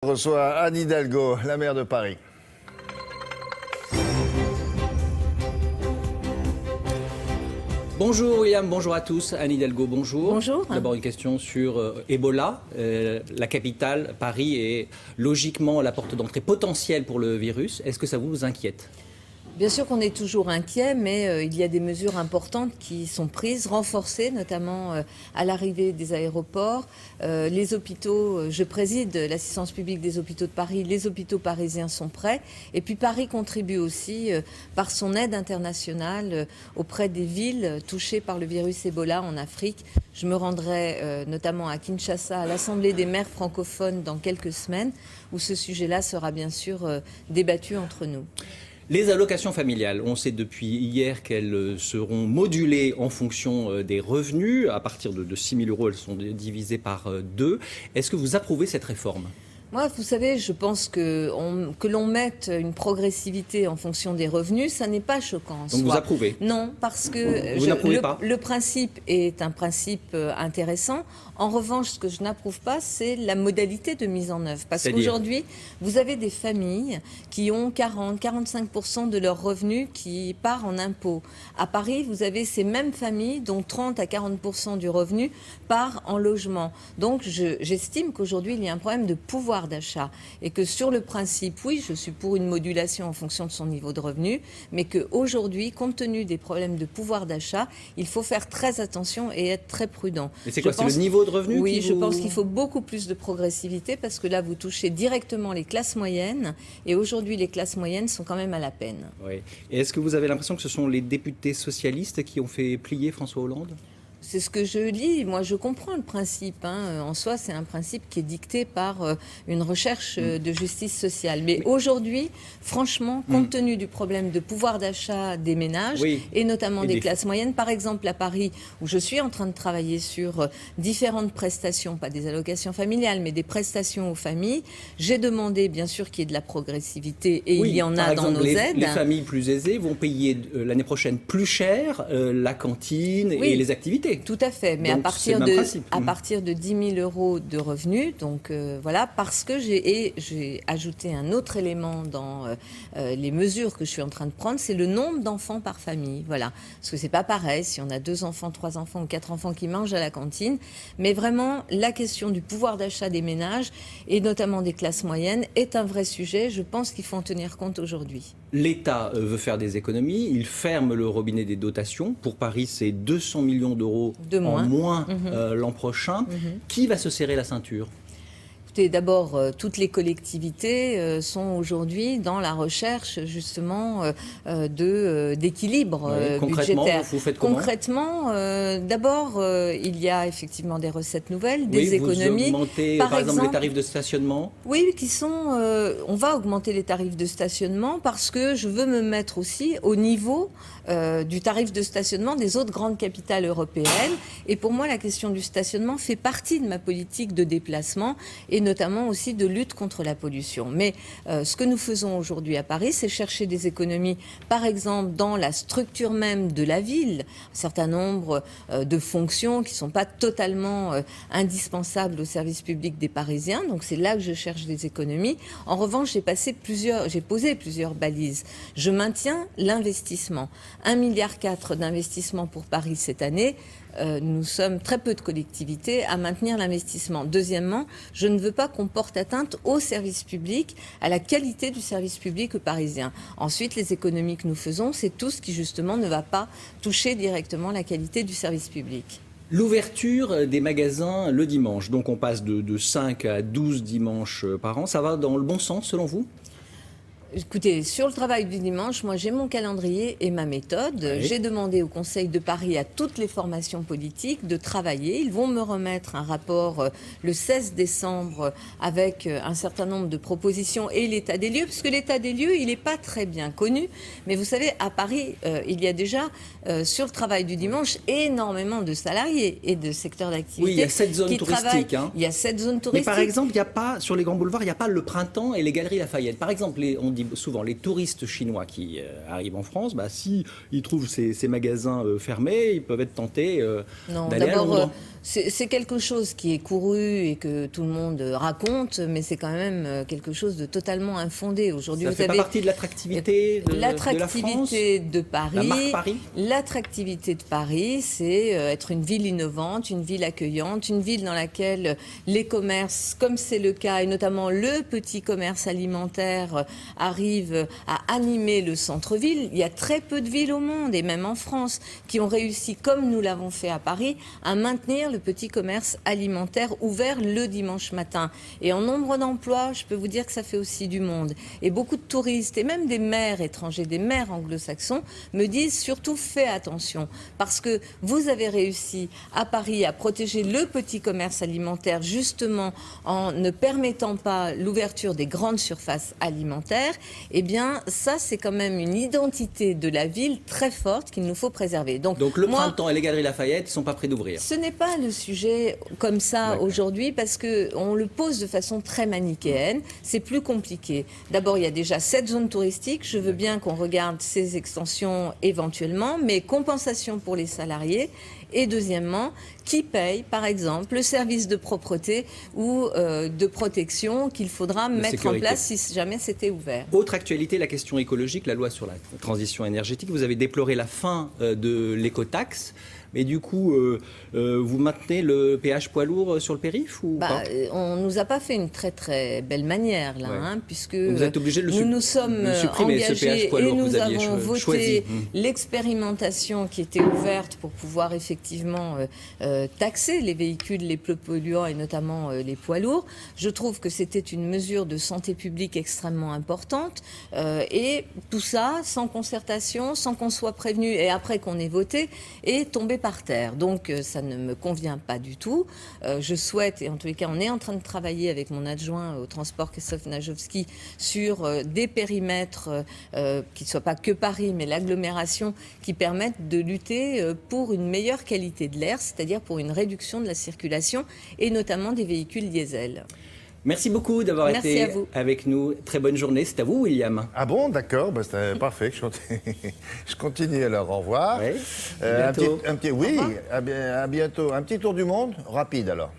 reçoit Anne Hidalgo, la maire de Paris. Bonjour William, bonjour à tous. Anne Hidalgo, bonjour. Bonjour. D'abord une question sur Ebola. La capitale, Paris, est logiquement la porte d'entrée potentielle pour le virus. Est-ce que ça vous inquiète ? Bien sûr qu'on est toujours inquiet, mais il y a des mesures importantes qui sont prises, renforcées, notamment à l'arrivée des aéroports. Les hôpitaux, je préside l'assistance publique des hôpitaux de Paris, les hôpitaux parisiens sont prêts. Et puis Paris contribue aussi par son aide internationale auprès des villes touchées par le virus Ebola en Afrique. Je me rendrai notamment à Kinshasa, à l'Assemblée des maires francophones dans quelques semaines, où ce sujet-là sera bien sûr débattu entre nous. Les allocations familiales, on sait depuis hier qu'elles seront modulées en fonction des revenus. À partir de 6 000 euros, elles sont divisées par 2. Est-ce que vous approuvez cette réforme ? Moi, vous savez, je pense que l'on mette une progressivité en fonction des revenus, ça n'est pas choquant. Donc vous approuvez ? Non, parce que le principe est un principe intéressant. En revanche, ce que je n'approuve pas, c'est la modalité de mise en œuvre. Parce qu'aujourd'hui, vous avez des familles qui ont 40-45% de leurs revenus qui part en impôts. À Paris, vous avez ces mêmes familles dont 30 à 40% du revenu part en logement. Donc, j'estime qu'aujourd'hui, il y a un problème de pouvoir d'achat et que sur le principe, oui, je suis pour une modulation en fonction de son niveau de revenu, mais qu'aujourd'hui, compte tenu des problèmes de pouvoir d'achat, il faut faire très attention et être très prudent. Et c'est quoi, c'est le niveau de revenu ? Oui, je pense qu'il faut beaucoup plus de progressivité parce que là, vous touchez directement les classes moyennes et aujourd'hui, les classes moyennes sont quand même à la peine. Oui. Et est-ce que vous avez l'impression que ce sont les députés socialistes qui ont fait plier François Hollande ? C'est ce que je lis. Moi, je comprends le principe. En soi, c'est un principe qui est dicté par une recherche de justice sociale. Mais aujourd'hui, franchement, compte tenu du problème de pouvoir d'achat des ménages et notamment des classes moyennes, par exemple à Paris, où je suis en train de travailler sur différentes prestations, pas des allocations familiales, mais des prestations aux familles, j'ai demandé, bien sûr, qu'il y ait de la progressivité et il y en a dans nos aides. Les familles plus aisées vont payer l'année prochaine plus cher la cantine et les activités. Tout à fait, mais donc, à partir de 10 000 euros de revenus, donc voilà, parce que j'ai ajouté un autre élément dans les mesures que je suis en train de prendre, c'est le nombre d'enfants par famille, voilà, parce que c'est pas pareil si on a 2 enfants, 3 enfants ou 4 enfants qui mangent à la cantine, mais vraiment la question du pouvoir d'achat des ménages et notamment des classes moyennes est un vrai sujet, je pense qu'il faut en tenir compte aujourd'hui. L'État veut faire des économies, il ferme le robinet des dotations, pour Paris c'est 200 millions d'euros en moins l'an prochain. Qui va se serrer la ceinture ? D'abord, toutes les collectivités sont aujourd'hui dans la recherche justement d'équilibre budgétaire. Vous faites comment ? Concrètement, d'abord, il y a effectivement des recettes nouvelles, des économies. Vous augmentez par exemple les tarifs de stationnement ? Oui, on va augmenter les tarifs de stationnement parce que je veux me mettre aussi au niveau du tarif de stationnement des autres grandes capitales européennes. Et pour moi, la question du stationnement fait partie de ma politique de déplacement et notamment aussi de lutte contre la pollution. Mais ce que nous faisons aujourd'hui à Paris, c'est chercher des économies, par exemple, dans la structure même de la ville, un certain nombre de fonctions qui ne sont pas totalement indispensables au service public des Parisiens. Donc c'est là que je cherche des économies. En revanche, j'ai posé plusieurs balises. Je maintiens l'investissement. 1,4 milliard d'investissement pour Paris cette année. Nous sommes très peu de collectivités à maintenir l'investissement. Deuxièmement, je ne veux pas qu'on porte atteinte au service public, à la qualité du service public parisien. Ensuite, les économies que nous faisons, c'est tout ce qui justement ne va pas toucher directement la qualité du service public. L'ouverture des magasins le dimanche, donc on passe de 5 à 12 dimanches par an, ça va dans le bon sens selon vous ? Écoutez, sur le travail du dimanche, moi j'ai mon calendrier et ma méthode. Oui. J'ai demandé au Conseil de Paris à toutes les formations politiques de travailler. Ils vont me remettre un rapport le 16 décembre avec un certain nombre de propositions et l'état des lieux, parce que l'état des lieux, il n'est pas très bien connu. Mais vous savez, à Paris, il y a déjà, sur le travail du dimanche, énormément de salariés et de secteurs d'activité. Oui, il y a 7 zones touristiques. Il y a 7 zones touristiques. Mais par exemple, il n'y a pas, sur les grands boulevards, il n'y a pas le Printemps et les Galeries Lafayette. Par exemple, on dit souvent, les touristes chinois qui arrivent en France, bah, si ils trouvent ces magasins fermés, ils peuvent être tentés d'aller à Londres. C'est quelque chose qui est couru et que tout le monde raconte, mais c'est quand même quelque chose de totalement infondé. Aujourd'hui, ça fait pas partie de l'attractivité de la France, de Paris. La marque Paris. L'attractivité de Paris, c'est être une ville innovante, une ville accueillante, une ville dans laquelle les commerces, comme c'est le cas, et notamment le petit commerce alimentaire, arrivent à animer le centre-ville. Il y a très peu de villes au monde, et même en France, qui ont réussi, comme nous l'avons fait à Paris, à maintenir le petit commerce alimentaire ouvert le dimanche matin. Et en nombre d'emplois, je peux vous dire que ça fait aussi du monde. Et beaucoup de touristes, et même des maires étrangers, des maires anglo-saxons, me disent surtout fais attention, parce que vous avez réussi à Paris à protéger le petit commerce alimentaire, justement en ne permettant pas l'ouverture des grandes surfaces alimentaires. Eh bien, ça, c'est quand même une identité de la ville très forte qu'il nous faut préserver. Donc le Printemps et les Galeries Lafayette ne sont pas prêts d'ouvrir. Ce n'est pas le sujet comme ça aujourd'hui, parce qu'on le pose de façon très manichéenne. C'est plus compliqué. D'abord, il y a déjà 7 zones touristiques. Je veux bien qu'on regarde ces extensions éventuellement, mais compensation pour les salariés. Et deuxièmement, qui paye, par exemple, le service de propreté ou de protection qu'il faudra mettre en place si jamais c'était ouvert. Autre actualité, la question écologique, la loi sur la transition énergétique. Vous avez déploré la fin de l'écotaxe. Mais du coup, vous maintenez le péage poids lourd sur le périph' ou pas ? On ne nous a pas fait une très très belle manière là, puisque vous êtes obligé de nous sommes supprimer, engagés ce péage poids lourd, et nous avons choisi. voté l'expérimentation qui était ouverte pour pouvoir effectivement taxer les véhicules les plus polluants et notamment les poids lourds. Je trouve que c'était une mesure de santé publique extrêmement importante et tout ça sans concertation, sans qu'on soit prévenu et après qu'on ait voté, est tombé par terre. Donc ça ne me convient pas du tout. Je souhaite, et en tous les cas on est en train de travailler avec mon adjoint au transport Christophe Najowski sur des périmètres qui ne soient pas que Paris mais l'agglomération, qui permettent de lutter pour une meilleure qualité de l'air, c'est-à-dire pour une réduction de la circulation et notamment des véhicules diesel. Merci beaucoup d'avoir été avec nous. Très bonne journée. C'est à vous, William. Ah bon, d'accord, c'était parfait. Je continue alors. Au revoir. Oui. Un petit, oui, à bientôt. Un petit tour du monde, rapide alors.